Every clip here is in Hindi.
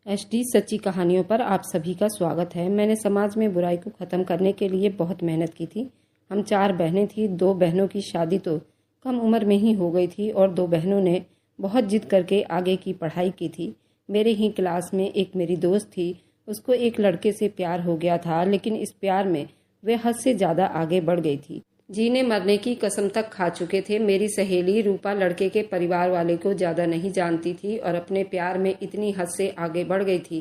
एचडी सच्ची कहानियों पर आप सभी का स्वागत है। मैंने समाज में बुराई को ख़त्म करने के लिए बहुत मेहनत की थी। हम 4 बहनें थी। 2 बहनों की शादी तो कम उम्र में ही हो गई थी और 2 बहनों ने बहुत जिद करके आगे की पढ़ाई की थी। मेरे ही क्लास में एक मेरी दोस्त थी। उसको एक लड़के से प्यार हो गया था, लेकिन इस प्यार में वे हद से ज़्यादा आगे बढ़ गई थी। जीने मरने की कसम तक खा चुके थे। मेरी सहेली रूपा लड़के के परिवार वाले को ज़्यादा नहीं जानती थी और अपने प्यार में इतनी हद से आगे बढ़ गई थी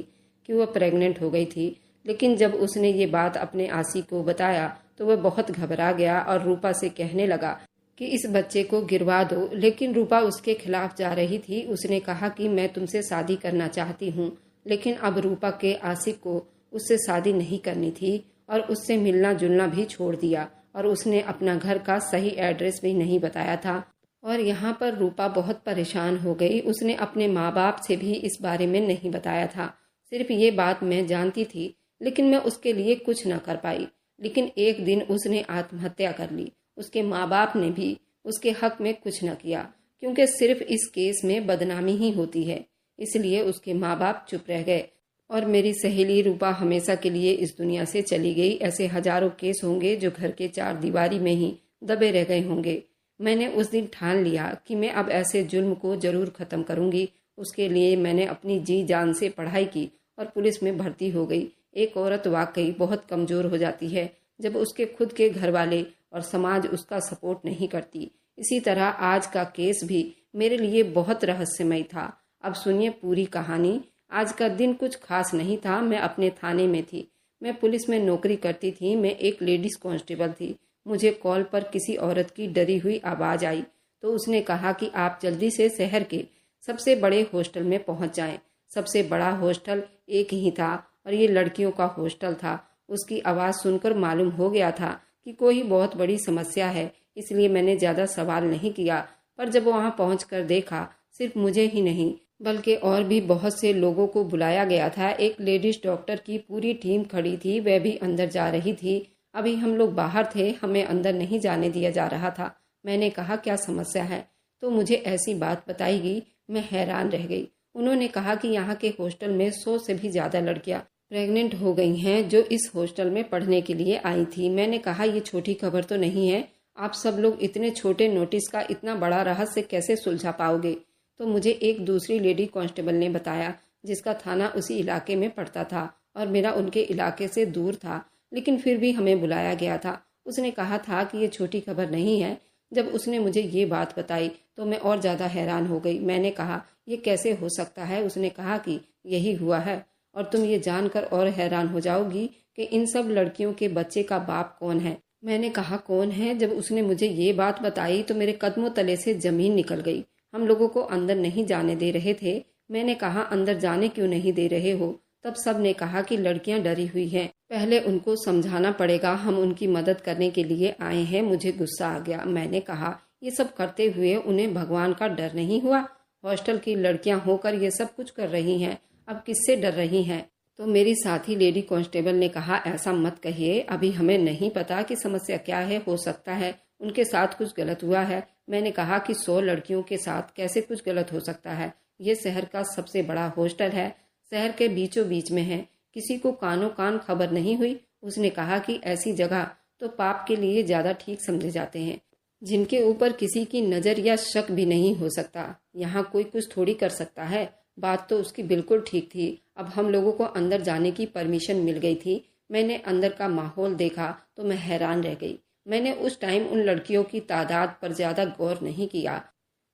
कि वह प्रेग्नेंट हो गई थी। लेकिन जब उसने ये बात अपने आसी को बताया तो वह बहुत घबरा गया और रूपा से कहने लगा कि इस बच्चे को गिरवा दो। लेकिन रूपा उसके खिलाफ जा रही थी। उसने कहा कि मैं तुमसे शादी करना चाहती हूँ, लेकिन अब रूपा के आशिक को उससे शादी नहीं करनी थी और उससे मिलना जुलना भी छोड़ दिया और उसने अपना घर का सही एड्रेस भी नहीं बताया था। और यहाँ पर रूपा बहुत परेशान हो गई। उसने अपने माँ बाप से भी इस बारे में नहीं बताया था। सिर्फ ये बात मैं जानती थी, लेकिन मैं उसके लिए कुछ न कर पाई। लेकिन एक दिन उसने आत्महत्या कर ली। उसके माँ बाप ने भी उसके हक में कुछ न किया, क्योंकि सिर्फ इस केस में बदनामी ही होती है। इसलिए उसके माँ बाप चुप रह गए और मेरी सहेली रूपा हमेशा के लिए इस दुनिया से चली गई। ऐसे हजारों केस होंगे जो घर के 4 दीवारी में ही दबे रह गए होंगे। मैंने उस दिन ठान लिया कि मैं अब ऐसे जुल्म को जरूर ख़त्म करूंगी। उसके लिए मैंने अपनी जी जान से पढ़ाई की और पुलिस में भर्ती हो गई। एक औरत वाकई बहुत कमज़ोर हो जाती है जब उसके खुद के घर वाले और समाज उसका सपोर्ट नहीं करती। इसी तरह आज का केस भी मेरे लिए बहुत रहस्यमय था। अब सुनिए पूरी कहानी। आज का दिन कुछ खास नहीं था। मैं अपने थाने में थी। मैं पुलिस में नौकरी करती थी। मैं एक लेडीज कांस्टेबल थी। मुझे कॉल पर किसी औरत की डरी हुई आवाज़ आई तो उसने कहा कि आप जल्दी से शहर के सबसे बड़े हॉस्टल में पहुंच जाएं। सबसे बड़ा हॉस्टल एक ही था और ये लड़कियों का हॉस्टल था। उसकी आवाज़ सुनकर मालूम हो गया था कि कोई बहुत बड़ी समस्या है, इसलिए मैंने ज़्यादा सवाल नहीं किया। पर जब वहाँ पहुँच कर देखा, सिर्फ मुझे ही नहीं बल्कि और भी बहुत से लोगों को बुलाया गया था। एक लेडीज डॉक्टर की पूरी टीम खड़ी थी, वह भी अंदर जा रही थी। अभी हम लोग बाहर थे, हमें अंदर नहीं जाने दिया जा रहा था। मैंने कहा क्या समस्या है, तो मुझे ऐसी बात बताई गई। मैं हैरान रह गई। उन्होंने कहा कि यहाँ के हॉस्टल में 100 से भी ज़्यादा लड़कियाँ प्रेग्नेंट हो गई हैं जो इस हॉस्टल में पढ़ने के लिए आई थी। मैंने कहा ये छोटी खबर तो नहीं है। आप सब लोग इतने छोटे नोटिस का इतना बड़ा रहस्य कैसे सुलझा पाओगे? तो मुझे एक दूसरी लेडी कांस्टेबल ने बताया, जिसका थाना उसी इलाके में पड़ता था और मेरा उनके इलाके से दूर था, लेकिन फिर भी हमें बुलाया गया था। उसने कहा था कि ये छोटी खबर नहीं है। जब उसने मुझे ये बात बताई तो मैं और ज़्यादा हैरान हो गई। मैंने कहा ये कैसे हो सकता है? उसने कहा कि यही हुआ है और तुम ये जानकर और हैरान हो जाओगी कि इन सब लड़कियों के बच्चे का बाप कौन है। मैंने कहा कौन है? जब उसने मुझे ये बात बताई तो मेरे कदमों तले से ज़मीन निकल गई। हम लोगों को अंदर नहीं जाने दे रहे थे। मैंने कहा अंदर जाने क्यों नहीं दे रहे हो? तब सब ने कहा कि लड़कियां डरी हुई हैं, पहले उनको समझाना पड़ेगा, हम उनकी मदद करने के लिए आए हैं। मुझे गुस्सा आ गया। मैंने कहा ये सब करते हुए उन्हें भगवान का डर नहीं हुआ? हॉस्टल की लड़कियां होकर ये सब कुछ कर रही हैं, अब किससे डर रही हैं? तो मेरी साथी लेडी कांस्टेबल ने कहा ऐसा मत कहिए, अभी हमें नहीं पता कि समस्या क्या है। हो सकता है उनके साथ कुछ गलत हुआ है। मैंने कहा कि 100 लड़कियों के साथ कैसे कुछ गलत हो सकता है? ये शहर का सबसे बड़ा हॉस्टल है, शहर के बीचों बीच में है, किसी को कानों कान खबर नहीं हुई? उसने कहा कि ऐसी जगह तो पाप के लिए ज़्यादा ठीक समझे जाते हैं, जिनके ऊपर किसी की नज़र या शक भी नहीं हो सकता। यहाँ कोई कुछ थोड़ी कर सकता है। बात तो उसकी बिल्कुल ठीक थी। अब हम लोगों को अंदर जाने की परमिशन मिल गई थी। मैंने अंदर का माहौल देखा तो मैं हैरान रह गई। मैंने उस टाइम उन लड़कियों की तादाद पर ज़्यादा गौर नहीं किया,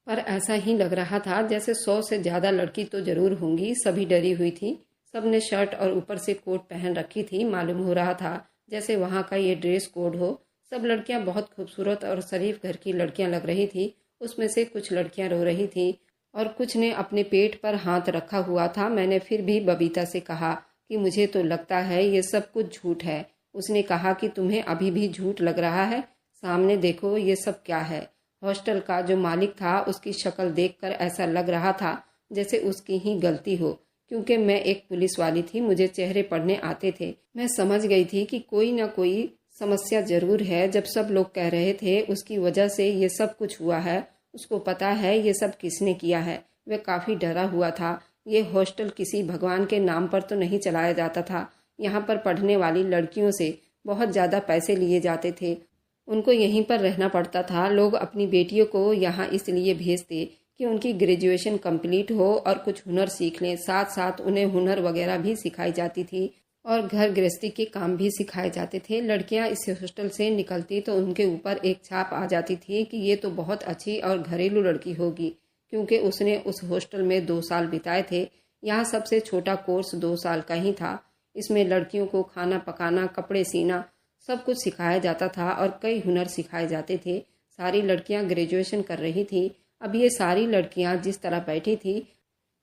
पर ऐसा ही लग रहा था जैसे 100 से ज़्यादा लड़की तो ज़रूर होंगी। सभी डरी हुई थी। सब ने शर्ट और ऊपर से कोट पहन रखी थी। मालूम हो रहा था जैसे वहाँ का ये ड्रेस कोड हो। सब लड़कियाँ बहुत खूबसूरत और शरीफ घर की लड़कियाँ लग रही थी। उसमें से कुछ लड़कियाँ रो रही थी और कुछ ने अपने पेट पर हाथ रखा हुआ था। मैंने फिर भी बबीता से कहा कि मुझे तो लगता है ये सब कुछ झूठ है। उसने कहा कि तुम्हें अभी भी झूठ लग रहा है? सामने देखो ये सब क्या है। हॉस्टल का जो मालिक था उसकी शक्ल देखकर ऐसा लग रहा था जैसे उसकी ही गलती हो, क्योंकि मैं एक पुलिस वाली थी, मुझे चेहरे पढ़ने आते थे। मैं समझ गई थी कि कोई ना कोई समस्या जरूर है। जब सब लोग कह रहे थे उसकी वजह से ये सब कुछ हुआ है, उसको पता है ये सब किसने किया है। वह काफ़ी डरा हुआ था। ये हॉस्टल किसी भगवान के नाम पर तो नहीं चलाया जाता था। यहाँ पर पढ़ने वाली लड़कियों से बहुत ज़्यादा पैसे लिए जाते थे। उनको यहीं पर रहना पड़ता था। लोग अपनी बेटियों को यहाँ इसलिए भेजते कि उनकी ग्रेजुएशन कंप्लीट हो और कुछ हुनर सीख लें। साथ साथ उन्हें हुनर वगैरह भी सिखाई जाती थी और घर गृहस्थी के काम भी सिखाए जाते थे। लड़कियां इस हॉस्टल से निकलती तो उनके ऊपर एक छाप आ जाती थी कि ये तो बहुत अच्छी और घरेलू लड़की होगी, क्योंकि उसने उस हॉस्टल में 2 साल बिताए थे। यहाँ सबसे छोटा कोर्स 2 साल का ही था। इसमें लड़कियों को खाना पकाना, कपड़े सीना सब कुछ सिखाया जाता था और कई हुनर सिखाए जाते थे। सारी लड़कियां ग्रेजुएशन कर रही थी। अब ये सारी लड़कियां जिस तरह बैठी थी,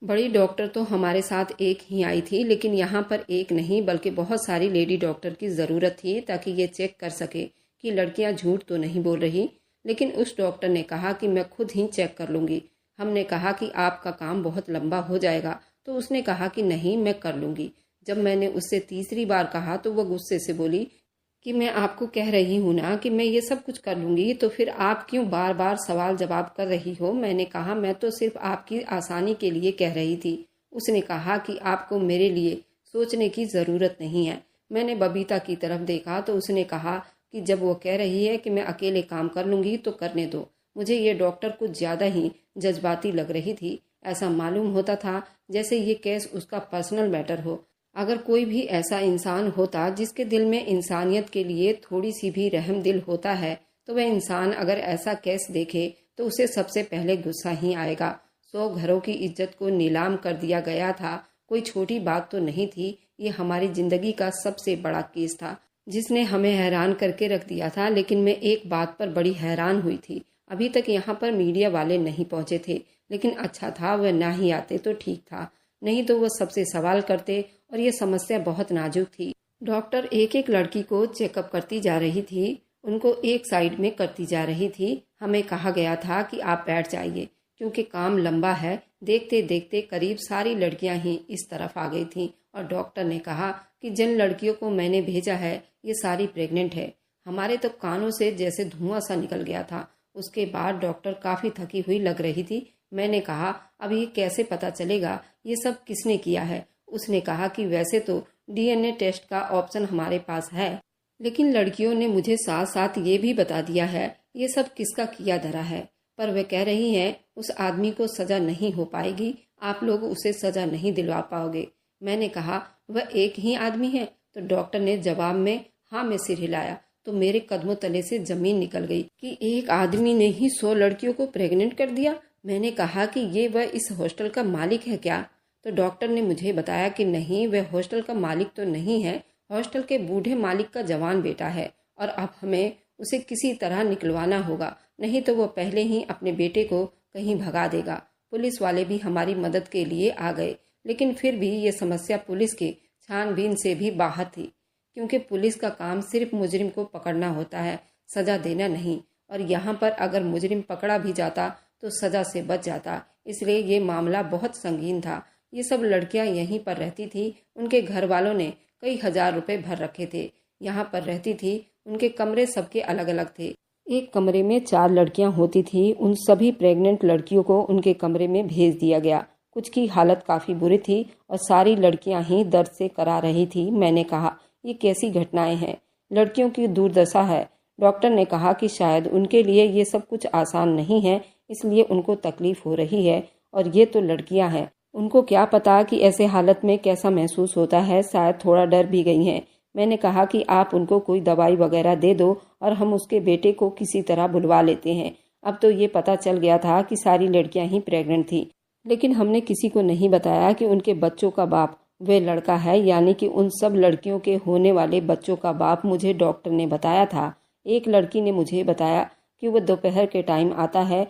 बड़ी डॉक्टर तो हमारे साथ एक ही आई थी, लेकिन यहाँ पर एक नहीं बल्कि बहुत सारी लेडी डॉक्टर की ज़रूरत थी ताकि ये चेक कर सके कि लड़कियाँ झूठ तो नहीं बोल रही। लेकिन उस डॉक्टर ने कहा कि मैं खुद ही चेक कर लूँगी। हमने कहा कि आपका काम बहुत लंबा हो जाएगा, तो उसने कहा कि नहीं, मैं कर लूँगी। जब मैंने उससे तीसरी बार कहा तो वह गुस्से से बोली कि मैं आपको कह रही हूँ ना कि मैं ये सब कुछ कर लूँगी, तो फिर आप क्यों बार बार सवाल जवाब कर रही हो। मैंने कहा मैं तो सिर्फ आपकी आसानी के लिए कह रही थी। उसने कहा कि आपको मेरे लिए सोचने की ज़रूरत नहीं है। मैंने बबीता की तरफ देखा तो उसने कहा कि जब वो कह रही है कि मैं अकेले काम कर लूँगी तो करने दो। मुझे ये डॉक्टर कुछ ज़्यादा ही जज्बाती लग रही थी। ऐसा मालूम होता था जैसे ये केस उसका पर्सनल मैटर हो। अगर कोई भी ऐसा इंसान होता जिसके दिल में इंसानियत के लिए थोड़ी सी भी रहम दिल होता है, तो वह इंसान अगर ऐसा केस देखे तो उसे सबसे पहले गुस्सा ही आएगा। 100 घरों की इज्जत को नीलाम कर दिया गया था। कोई छोटी बात तो नहीं थी। ये हमारी ज़िंदगी का सबसे बड़ा केस था जिसने हमें हैरान करके रख दिया था। लेकिन मैं एक बात पर बड़ी हैरान हुई थी। अभी तक यहाँ पर मीडिया वाले नहीं पहुँचे थे, लेकिन अच्छा था वह ना ही आते तो ठीक था, नहीं तो वह सबसे सवाल करते और ये समस्या बहुत नाजुक थी। डॉक्टर एक एक लड़की को चेकअप करती जा रही थी, उनको एक साइड में करती जा रही थी। हमें कहा गया था कि आप बैठ जाइए क्योंकि काम लंबा है। देखते देखते करीब सारी लड़कियां ही इस तरफ आ गई थीं और डॉक्टर ने कहा कि जिन लड़कियों को मैंने भेजा है ये सारी प्रेग्नेंट है। हमारे तो कानों से जैसे धुआं सा निकल गया था। उसके बाद डॉक्टर काफ़ी थकी हुई लग रही थी। मैंने कहा अब ये कैसे पता चलेगा ये सब किसने किया है। उसने कहा कि वैसे तो डीएनए टेस्ट का ऑप्शन हमारे पास है, लेकिन लड़कियों ने मुझे साथ साथ ये भी बता दिया है ये सब किसका किया धरा है। पर वे कह रही हैं उस आदमी को सज़ा नहीं हो पाएगी, आप लोग उसे सज़ा नहीं दिलवा पाओगे। मैंने कहा वह एक ही आदमी है। तो डॉक्टर ने जवाब में हाँ में सिर हिलाया तो मेरे कदमों तले से ज़मीन निकल गई कि एक आदमी ने ही 100 लड़कियों को प्रेग्नेंट कर दिया। मैंने कहा कि ये वह इस हॉस्टल का मालिक है क्या? तो डॉक्टर ने मुझे बताया कि नहीं, वह हॉस्टल का मालिक तो नहीं है, हॉस्टल के बूढ़े मालिक का जवान बेटा है और अब हमें उसे किसी तरह निकलवाना होगा, नहीं तो वह पहले ही अपने बेटे को कहीं भगा देगा। पुलिस वाले भी हमारी मदद के लिए आ गए, लेकिन फिर भी ये समस्या पुलिस के छानबीन से भी बाहर थी, क्योंकि पुलिस का काम सिर्फ मुजरिम को पकड़ना होता है, सज़ा देना नहीं। और यहाँ पर अगर मुजरिम पकड़ा भी जाता तो सज़ा से बच जाता। इसलिए ये मामला बहुत संगीन था। ये सब लड़कियां यहीं पर रहती थी। उनके घर वालों ने कई हजार रुपए भर रखे थे। यहाँ पर रहती थी। उनके कमरे सबके अलग अलग थे। एक कमरे में 4 लड़कियां होती थी। उन सभी प्रेग्नेंट लड़कियों को उनके कमरे में भेज दिया गया। कुछ की हालत काफ़ी बुरी थी और सारी लड़कियां ही दर्द से करा रही थी। मैंने कहा ये कैसी घटनाएं हैं, लड़कियों की दुर्दशा है। डॉक्टर ने कहा कि शायद उनके लिए ये सब कुछ आसान नहीं है, इसलिए उनको तकलीफ हो रही है। और ये तो लड़कियां हैं, उनको क्या पता कि ऐसे हालत में कैसा महसूस होता है। शायद थोड़ा डर भी गई हैं। मैंने कहा कि आप उनको कोई दवाई वगैरह दे दो और हम उसके बेटे को किसी तरह बुलवा लेते हैं। अब तो ये पता चल गया था कि सारी लड़कियां ही प्रेग्नेंट थी, लेकिन हमने किसी को नहीं बताया कि उनके बच्चों का बाप वे लड़का है, यानी कि उन सब लड़कियों के होने वाले बच्चों का बाप मुझे डॉक्टर ने बताया था। एक लड़की ने मुझे बताया कि वह दोपहर के टाइम आता है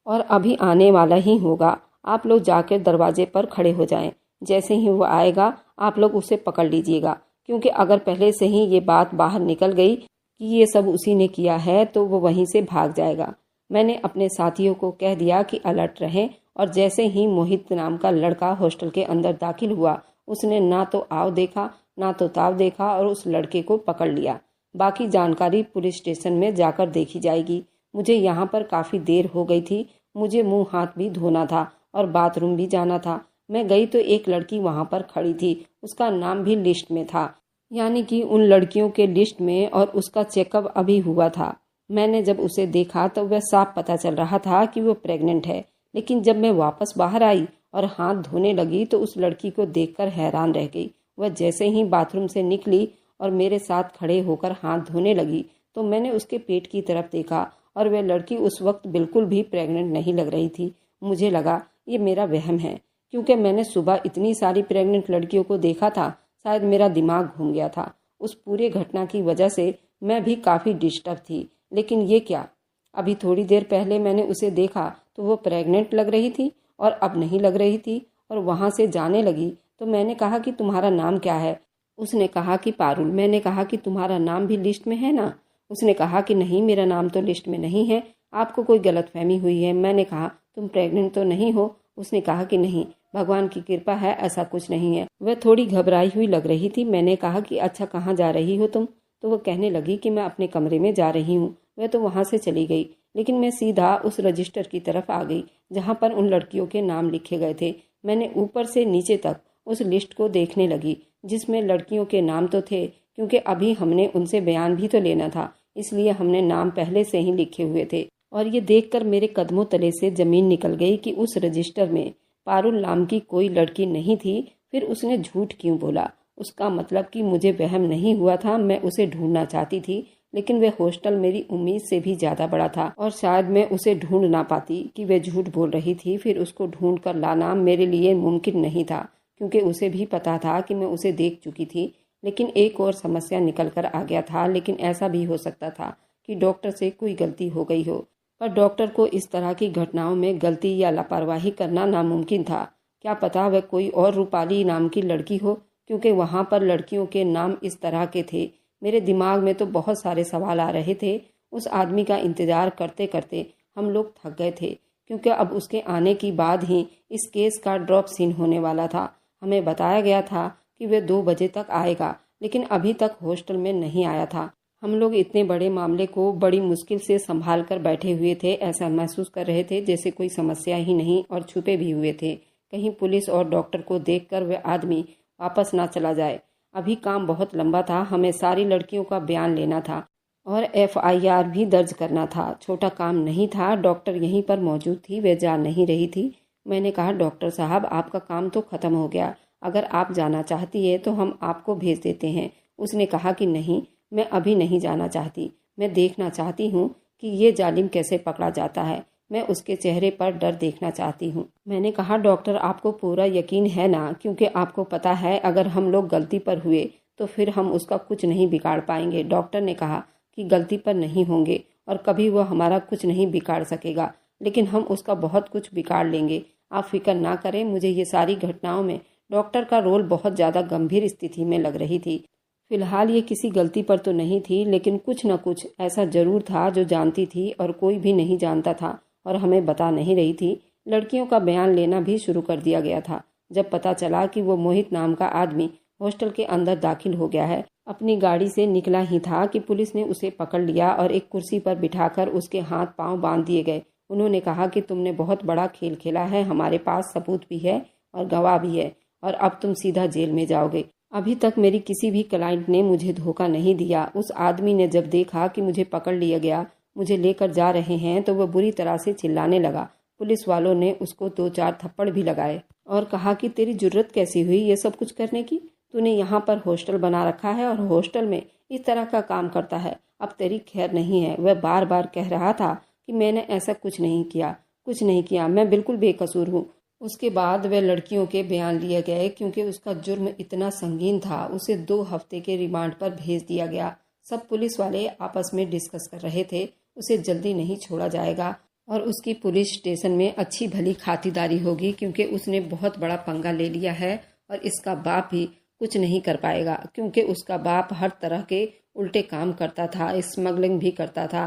और अभी आने वाला ही होगा। आप लोग जाकर दरवाजे पर खड़े हो जाएं। जैसे ही वो आएगा आप लोग उसे पकड़ लीजिएगा, क्योंकि अगर पहले से ही ये बात बाहर निकल गई कि ये सब उसी ने किया है तो वो वहीं से भाग जाएगा। मैंने अपने साथियों को कह दिया कि अलर्ट रहें और जैसे ही मोहित नाम का लड़का हॉस्टल के अंदर दाखिल हुआ, उसने ना तो आव देखा ना तो ताव देखा और उस लड़के को पकड़ लिया। बाकी जानकारी पुलिस स्टेशन में जाकर देखी जाएगी। मुझे यहाँ पर काफ़ी देर हो गई थी। मुझे मुंह हाथ भी धोना था और बाथरूम भी जाना था। मैं गई तो एक लड़की वहाँ पर खड़ी थी, उसका नाम भी लिस्ट में था, यानी कि उन लड़कियों के लिस्ट में, और उसका चेकअप अभी हुआ था। मैंने जब उसे देखा तो वह साफ पता चल रहा था कि वो प्रेग्नेंट है। लेकिन जब मैं वापस बाहर आई और हाथ धोने लगी तो उस लड़की को देखकर हैरान रह गई। वह जैसे ही बाथरूम से निकली और मेरे साथ खड़े होकर हाथ धोने लगी तो मैंने उसके पेट की तरफ देखा और वह लड़की उस वक्त बिल्कुल भी प्रेग्नेंट नहीं लग रही थी। मुझे लगा ये मेरा वहम है, क्योंकि मैंने सुबह इतनी सारी प्रेग्नेंट लड़कियों को देखा था। शायद मेरा दिमाग घूम गया था। उस पूरे घटना की वजह से मैं भी काफ़ी डिस्टर्ब थी। लेकिन ये क्या, अभी थोड़ी देर पहले मैंने उसे देखा तो वो प्रेग्नेंट लग रही थी और अब नहीं लग रही थी। और वहाँ से जाने लगी तो मैंने कहा कि तुम्हारा नाम क्या है? उसने कहा कि पारुल। मैंने कहा कि तुम्हारा नाम भी लिस्ट में है ना? उसने कहा कि नहीं, मेरा नाम तो लिस्ट में नहीं है, आपको कोई गलतफहमी हुई है। मैंने कहा तुम प्रेग्नेंट तो नहीं हो? उसने कहा कि नहीं, भगवान की कृपा है, ऐसा कुछ नहीं है। वह थोड़ी घबराई हुई लग रही थी। मैंने कहा कि अच्छा, कहाँ जा रही हो तुम? तो वह कहने लगी कि मैं अपने कमरे में जा रही हूँ। वह तो वहाँ से चली गई, लेकिन मैं सीधा उस रजिस्टर की तरफ आ गई जहाँ पर उन लड़कियों के नाम लिखे गए थे। मैंने ऊपर से नीचे तक उस लिस्ट को देखने लगी जिसमें लड़कियों के नाम तो थे, क्योंकि अभी हमने उनसे बयान भी तो लेना था, इसलिए हमने नाम पहले से ही लिखे हुए थे। और ये देखकर मेरे कदमों तले से जमीन निकल गई कि उस रजिस्टर में पारुल नाम की कोई लड़की नहीं थी। फिर उसने झूठ क्यों बोला? उसका मतलब कि मुझे वहम नहीं हुआ था। मैं उसे ढूंढना चाहती थी, लेकिन वह हॉस्टल मेरी उम्मीद से भी ज्यादा बड़ा था और शायद मैं उसे ढूंढ ना पाती कि वह झूठ बोल रही थी। फिर उसको ढूंढ कर लाना मेरे लिए मुमकिन नहीं था, क्योंकि उसे भी पता था कि मैं उसे देख चुकी थी। लेकिन एक और समस्या निकल कर आ गया था। लेकिन ऐसा भी हो सकता था कि डॉक्टर से कोई गलती हो गई हो, पर डॉक्टर को इस तरह की घटनाओं में गलती या लापरवाही करना नामुमकिन था। क्या पता वह कोई और रूपाली नाम की लड़की हो, क्योंकि वहाँ पर लड़कियों के नाम इस तरह के थे। मेरे दिमाग में तो बहुत सारे सवाल आ रहे थे। उस आदमी का इंतजार करते करते हम लोग थक गए थे, क्योंकि अब उसके आने की बाद ही इस केस का ड्रॉप सीन होने वाला था। हमें बताया गया था कि वह 2 बजे तक आएगा, लेकिन अभी तक हॉस्टल में नहीं आया था। हम लोग इतने बड़े मामले को बड़ी मुश्किल से संभाल कर बैठे हुए थे। ऐसा महसूस कर रहे थे जैसे कोई समस्या ही नहीं, और छुपे भी हुए थे। कहीं पुलिस और डॉक्टर को देखकर वह आदमी वापस ना चला जाए। अभी काम बहुत लंबा था। हमें सारी लड़कियों का बयान लेना था और FIR भी दर्ज करना था। छोटा काम नहीं था। डॉक्टर यहीं पर मौजूद थी, वह जा नहीं रही थी। मैंने कहा, डॉक्टर साहब, आपका काम तो खत्म हो गया, अगर आप जाना चाहती है तो हम आपको भेज देते हैं। उसने कहा कि नहीं, मैं अभी नहीं जाना चाहती। मैं देखना चाहती हूँ कि ये जालिम कैसे पकड़ा जाता है। मैं उसके चेहरे पर डर देखना चाहती हूँ। मैंने कहा, डॉक्टर, आपको पूरा यकीन है ना? क्योंकि आपको पता है अगर हम लोग गलती पर हुए तो फिर हम उसका कुछ नहीं बिगाड़ पाएंगे। डॉक्टर ने कहा कि गलती पर नहीं होंगे और कभी वह हमारा कुछ नहीं बिगाड़ सकेगा, लेकिन हम उसका बहुत कुछ बिगाड़ लेंगे। आप फिक्र ना करें। मुझे ये सारी घटनाओं में डॉक्टर का रोल बहुत ज़्यादा गंभीर स्थिति में लग रही थी। फिलहाल ये किसी गलती पर तो नहीं थी, लेकिन कुछ न कुछ ऐसा जरूर था जो जानती थी और कोई भी नहीं जानता था और हमें बता नहीं रही थी। लड़कियों का बयान लेना भी शुरू कर दिया गया था। जब पता चला कि वो मोहित नाम का आदमी हॉस्टल के अंदर दाखिल हो गया है, अपनी गाड़ी से निकला ही था कि पुलिस ने उसे पकड़ लिया और एक कुर्सी पर बिठाकर उसके हाथ पांव बांध दिए गए। उन्होंने कहा कि तुमने बहुत बड़ा खेल खेला है, हमारे पास सबूत भी है और गवाह भी है, और अब तुम सीधा जेल में जाओगे। अभी तक मेरी किसी भी क्लाइंट ने मुझे धोखा नहीं दिया। उस आदमी ने जब देखा कि मुझे पकड़ लिया गया, मुझे लेकर जा रहे हैं, तो वह बुरी तरह से चिल्लाने लगा। पुलिस वालों ने उसको 2-4 थप्पड़ भी लगाए और कहा कि तेरी जुर्रत कैसी हुई ये सब कुछ करने की? तूने यहाँ पर हॉस्टल बना रखा है और हॉस्टल में इस तरह का काम करता है, अब तेरी खैर नहीं है। वह बार बार कह रहा था कि मैंने ऐसा कुछ नहीं किया, मैं बिल्कुल बेकसूर हूँ। उसके बाद वह लड़कियों के बयान लिए गए, क्योंकि उसका जुर्म इतना संगीन था। उसे 2 हफ्ते के रिमांड पर भेज दिया गया। सब पुलिस वाले आपस में डिस्कस कर रहे थे, उसे जल्दी नहीं छोड़ा जाएगा और उसकी पुलिस स्टेशन में अच्छी भली खातिरदारी होगी, क्योंकि उसने बहुत बड़ा पंगा ले लिया है और इसका बाप भी कुछ नहीं कर पाएगा, क्योंकि उसका बाप हर तरह के उल्टे काम करता था, स्मगलिंग भी करता था।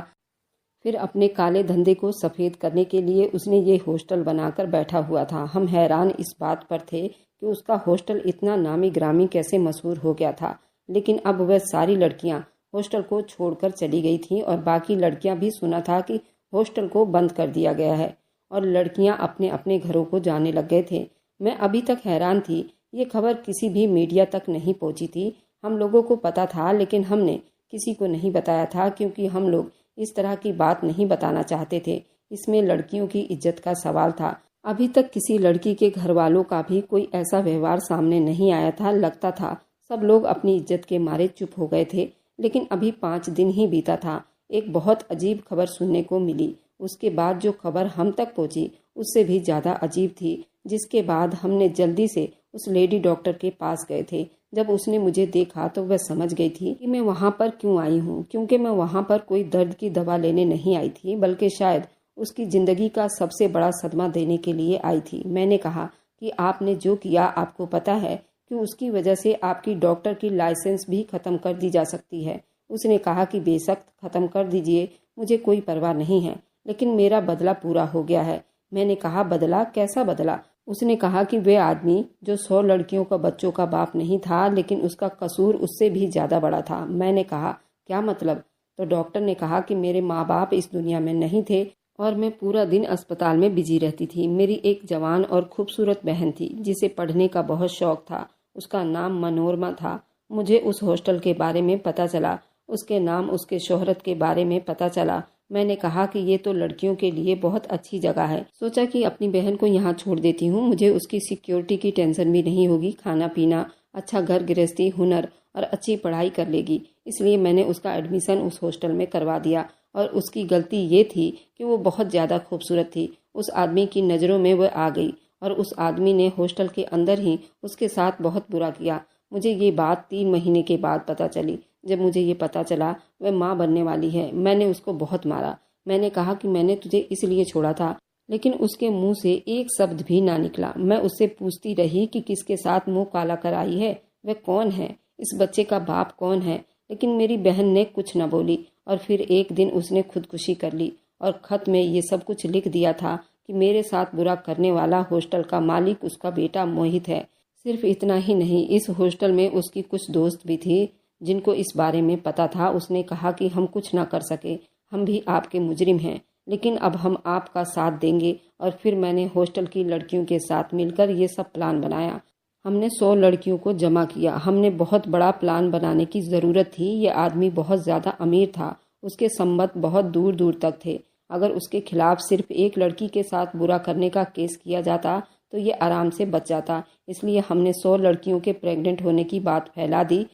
फिर अपने काले धंधे को सफ़ेद करने के लिए उसने ये हॉस्टल बनाकर बैठा हुआ था। हम हैरान इस बात पर थे कि उसका हॉस्टल इतना नामी ग्रामी कैसे मशहूर हो गया था। लेकिन अब वह सारी लड़कियां हॉस्टल को छोड़कर चली गई थीं और बाकी लड़कियां भी सुना था कि हॉस्टल को बंद कर दिया गया है और लड़कियां अपने अपने घरों को जाने लग गए थे। मैं अभी तक हैरान थी। ये खबर किसी भी मीडिया तक नहीं पहुंची थी। हम लोगों को पता था, लेकिन हमने किसी को नहीं बताया था, क्योंकि हम लोग इस तरह की बात नहीं बताना चाहते थे। इसमें लड़कियों की इज्जत का सवाल था। अभी तक किसी लड़की के घर वालों का भी कोई ऐसा व्यवहार सामने नहीं आया था। लगता था सब लोग अपनी इज्जत के मारे चुप हो गए थे। लेकिन अभी 5 दिन ही बीता था, एक बहुत अजीब खबर सुनने को मिली। उसके बाद जो खबर हम तक पहुंची उससे भी ज़्यादा अजीब थी। जिसके बाद हमने जल्दी से उस लेडी डॉक्टर के पास गए थे। जब उसने मुझे देखा तो वह समझ गई थी कि मैं वहाँ पर क्यों आई हूँ, क्योंकि मैं वहाँ पर कोई दर्द की दवा लेने नहीं आई थी, बल्कि शायद उसकी ज़िंदगी का सबसे बड़ा सदमा देने के लिए आई थी। मैंने कहा कि आपने जो किया आपको पता है कि उसकी वजह से आपकी डॉक्टर की लाइसेंस भी ख़त्म कर दी जा सकती है। उसने कहा कि बेशक ख़त्म कर दीजिए, मुझे कोई परवाह नहीं है, लेकिन मेरा बदला पूरा हो गया है। मैंने कहा बदला? कैसा बदला? उसने कहा कि वे आदमी जो 100 लड़कियों का बच्चों का बाप नहीं था, लेकिन उसका कसूर उससे भी ज़्यादा बड़ा था। मैंने कहा क्या मतलब? तो डॉक्टर ने कहा कि मेरे माँ बाप इस दुनिया में नहीं थे और मैं पूरा दिन अस्पताल में बिजी रहती थी। मेरी एक जवान और खूबसूरत बहन थी जिसे पढ़ने का बहुत शौक था। उसका नाम मनोरमा था। मुझे उस हॉस्टल के बारे में पता चला, उसके नाम, उसके शोहरत के बारे में पता चला। मैंने कहा कि ये तो लड़कियों के लिए बहुत अच्छी जगह है। सोचा कि अपनी बहन को यहाँ छोड़ देती हूँ, मुझे उसकी सिक्योरिटी की टेंशन भी नहीं होगी। खाना पीना, अच्छा घर गृहस्थी, हुनर और अच्छी पढ़ाई कर लेगी। इसलिए मैंने उसका एडमिशन उस हॉस्टल में करवा दिया। और उसकी गलती ये थी कि वो बहुत ज़्यादा खूबसूरत थी। उस आदमी की नज़रों में वह आ गई और उस आदमी ने हॉस्टल के अंदर ही उसके साथ बहुत बुरा किया। मुझे ये बात 3 महीने के बाद पता चली। जब मुझे ये पता चला वह माँ बनने वाली है, मैंने उसको बहुत मारा। मैंने कहा कि मैंने तुझे इसलिए छोड़ा था, लेकिन उसके मुंह से एक शब्द भी ना निकला। मैं उससे पूछती रही कि किसके साथ मुंह काला कर आई है, वह कौन है, इस बच्चे का बाप कौन है, लेकिन मेरी बहन ने कुछ न बोली। और फिर एक दिन उसने खुदकुशी कर ली और खत में ये सब कुछ लिख दिया था कि मेरे साथ बुरा करने वाला हॉस्टल का मालिक उसका बेटा मोहित है। सिर्फ इतना ही नहीं, इस हॉस्टल में उसकी कुछ दोस्त भी थी जिनको इस बारे में पता था। उसने कहा कि हम कुछ ना कर सके, हम भी आपके मुजरिम हैं, लेकिन अब हम आपका साथ देंगे। और फिर मैंने हॉस्टल की लड़कियों के साथ मिलकर ये सब प्लान बनाया। हमने 100 लड़कियों को जमा किया। हमने बहुत बड़ा प्लान बनाने की ज़रूरत थी। ये आदमी बहुत ज़्यादा अमीर था, उसके संबंध बहुत दूर दूर तक थे। अगर उसके खिलाफ सिर्फ एक लड़की के साथ बुरा करने का केस किया जाता तो ये आराम से बच जाता। इसलिए हमने 100 लड़कियों के प्रेग्नेंट होने की बात फैला दी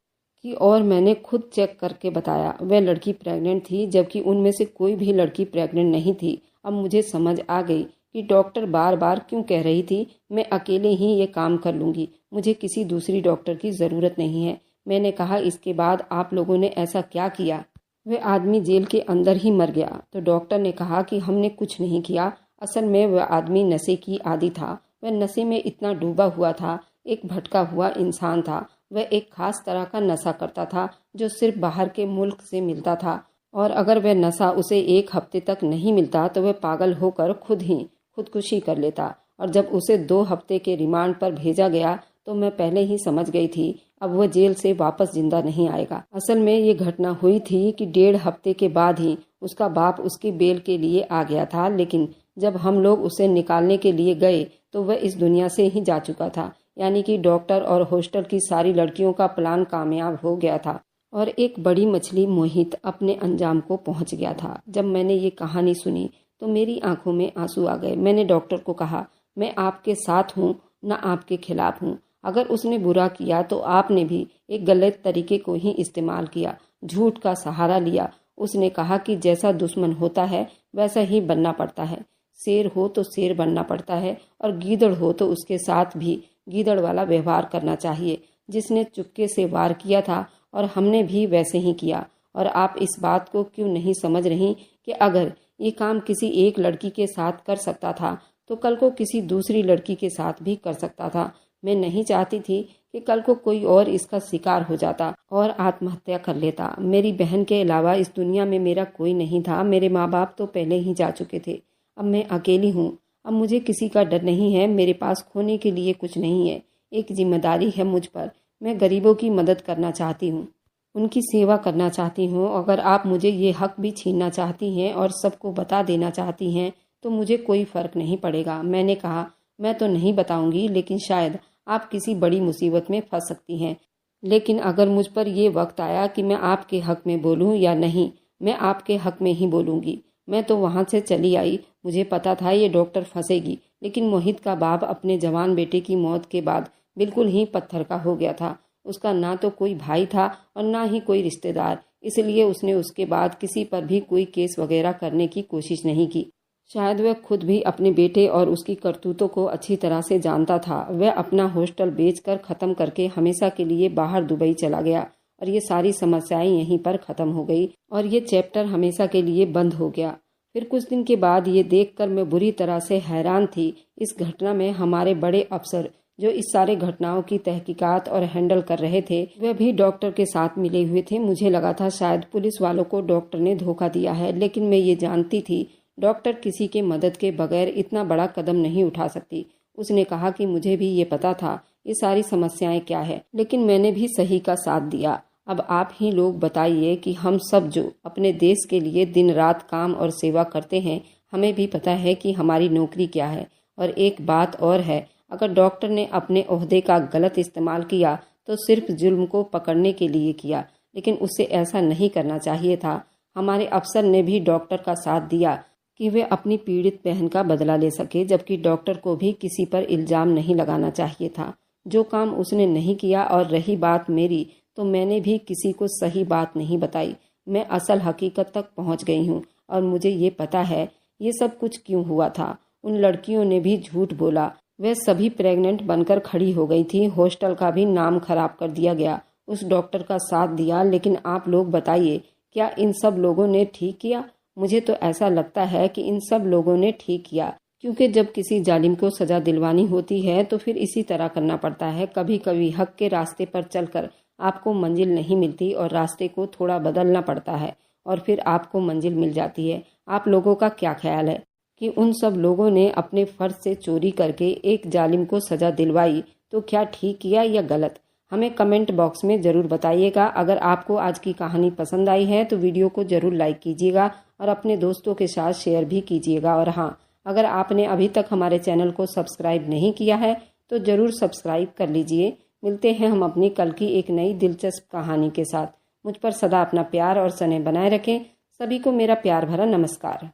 कि, और मैंने खुद चेक करके बताया वह लड़की प्रेग्नेंट थी, जबकि उनमें से कोई भी लड़की प्रेग्नेंट नहीं थी। अब मुझे समझ आ गई कि डॉक्टर बार बार क्यों कह रही थी मैं अकेले ही ये काम कर लूँगी, मुझे किसी दूसरी डॉक्टर की ज़रूरत नहीं है। मैंने कहा इसके बाद आप लोगों ने ऐसा क्या किया? वह आदमी जेल के अंदर ही मर गया। तो डॉक्टर ने कहा कि हमने कुछ नहीं किया। असल में वह आदमी नशे की आदी था। वह नशे में इतना डूबा हुआ था, एक भटका हुआ इंसान था। वह एक खास तरह का नशा करता था जो सिर्फ बाहर के मुल्क से मिलता था, और अगर वह नशा उसे 1 हफ्ते तक नहीं मिलता तो वह पागल होकर खुद ही खुदकुशी कर लेता। और जब उसे 2 हफ्ते के रिमांड पर भेजा गया तो मैं पहले ही समझ गई थी अब वह जेल से वापस जिंदा नहीं आएगा। असल में ये घटना हुई थी कि 1.5 हफ्ते के बाद ही उसका बाप उसकी बेल के लिए आ गया था, लेकिन जब हम लोग उसे निकालने के लिए गए तो वह इस दुनिया से ही जा चुका था। यानी कि डॉक्टर और हॉस्टल की सारी लड़कियों का प्लान कामयाब हो गया था और एक बड़ी मछली मोहित अपने अंजाम को पहुंच गया था। जब मैंने ये कहानी सुनी तो मेरी आंखों में आंसू आ गए। मैंने डॉक्टर को कहा मैं आपके साथ हूँ, न आपके खिलाफ हूँ। अगर उसने बुरा किया तो आपने भी एक गलत तरीके को ही इस्तेमाल किया, झूठ का सहारा लिया। उसने कहा कि जैसा दुश्मन होता है वैसा ही बनना पड़ता है। शेर हो तो शेर बनना पड़ता है और गीदड़ हो तो उसके साथ भी गीदड़ वाला व्यवहार करना चाहिए। जिसने चुपके से वार किया था और हमने भी वैसे ही किया। और आप इस बात को क्यों नहीं समझ रही कि अगर ये काम किसी एक लड़की के साथ कर सकता था तो कल को किसी दूसरी लड़की के साथ भी कर सकता था। मैं नहीं चाहती थी कि कल को कोई और इसका शिकार हो जाता और आत्महत्या कर लेता। मेरी बहन के अलावा इस दुनिया में मेरा कोई नहीं था। मेरे माँ बाप तो पहले ही जा चुके थे। अब मैं अकेली हूँ। अब मुझे किसी का डर नहीं है। मेरे पास खोने के लिए कुछ नहीं है। एक जिम्मेदारी है मुझ पर। मैं गरीबों की मदद करना चाहती हूँ, उनकी सेवा करना चाहती हूँ। अगर आप मुझे ये हक भी छीनना चाहती हैं और सबको बता देना चाहती हैं तो मुझे कोई फ़र्क नहीं पड़ेगा। मैंने कहा मैं तो नहीं बताऊंगी, लेकिन शायद आप किसी बड़ी मुसीबत में फंस सकती हैं। लेकिन अगर मुझ पर ये वक्त आया कि मैं आपके हक में बोलूं या नहीं, मैं आपके हक में ही बोलूंगी। मैं तो वहाँ से चली आई, मुझे पता था ये डॉक्टर फंसेगी, लेकिन मोहित का बाप अपने जवान बेटे की मौत के बाद बिल्कुल ही पत्थर का हो गया था। उसका ना तो कोई भाई था और ना ही कोई रिश्तेदार, इसलिए उसने उसके बाद किसी पर भी कोई केस वगैरह करने की कोशिश नहीं की। शायद वह खुद भी अपने बेटे और उसकी करतूतों को अच्छी तरह से जानता था। वह अपना हॉस्टल बेचकर ख़त्म करके हमेशा के लिए बाहर दुबई चला गया और ये सारी समस्याएं यहीं पर ख़त्म हो गई और ये चैप्टर हमेशा के लिए बंद हो गया। फिर कुछ दिन के बाद ये देखकर मैं बुरी तरह से हैरान थी। इस घटना में हमारे बड़े अफसर जो इस सारे घटनाओं की तहकीकात और हैंडल कर रहे थे, वह भी डॉक्टर के साथ मिले हुए थे। मुझे लगा था शायद पुलिस वालों को डॉक्टर ने धोखा दिया है, लेकिन मैं ये जानती थी डॉक्टर किसी के मदद के बगैर इतना बड़ा कदम नहीं उठा सकती। उसने कहा कि मुझे भी ये पता था ये सारी समस्याएं क्या है, लेकिन मैंने भी सही का साथ दिया। अब आप ही लोग बताइए कि हम सब जो अपने देश के लिए दिन रात काम और सेवा करते हैं, हमें भी पता है कि हमारी नौकरी क्या है। और एक बात और है, अगर डॉक्टर ने अपने ओहदे का गलत इस्तेमाल किया तो सिर्फ जुल्म को पकड़ने के लिए किया, लेकिन उसे ऐसा नहीं करना चाहिए था। हमारे अफसर ने भी डॉक्टर का साथ दिया कि वे अपनी पीड़ित बहन का बदला ले सके, जबकि डॉक्टर को भी किसी पर इल्जाम नहीं लगाना चाहिए था। जो काम उसने नहीं किया, और रही बात मेरी, तो मैंने भी किसी को सही बात नहीं बताई। मैं असल हकीकत तक पहुंच गई हूं और मुझे ये पता है ये सब कुछ क्यों हुआ था। उन लड़कियों ने भी झूठ बोला, वे सभी प्रेग्नेंट बनकर खड़ी हो गई थी। हॉस्टल का भी नाम खराब कर दिया गया, उस डॉक्टर का साथ दिया। लेकिन आप लोग बताइए, क्या इन सब लोगों ने ठीक किया? मुझे तो ऐसा लगता है कि इन सब लोगों ने ठीक किया, क्योंकि जब किसी जालिम को सजा दिलवानी होती है तो फिर इसी तरह करना पड़ता है। कभी कभी हक के रास्ते पर चलकर आपको मंजिल नहीं मिलती और रास्ते को थोड़ा बदलना पड़ता है और फिर आपको मंजिल मिल जाती है। आप लोगों का क्या ख्याल है कि उन सब लोगों ने अपने फर्ज से चोरी करके एक जालिम को सजा दिलवाई तो क्या ठीक किया या गलत? हमें कमेंट बॉक्स में ज़रूर बताइएगा। अगर आपको आज की कहानी पसंद आई है तो वीडियो को ज़रूर लाइक कीजिएगा और अपने दोस्तों के साथ शेयर भी कीजिएगा। और हाँ, अगर आपने अभी तक हमारे चैनल को सब्सक्राइब नहीं किया है तो ज़रूर सब्सक्राइब कर लीजिए। मिलते हैं हम अपनी कल की एक नई दिलचस्प कहानी के साथ। मुझ पर सदा अपना प्यार और स्नेह बनाए रखें। सभी को मेरा प्यार भरा नमस्कार।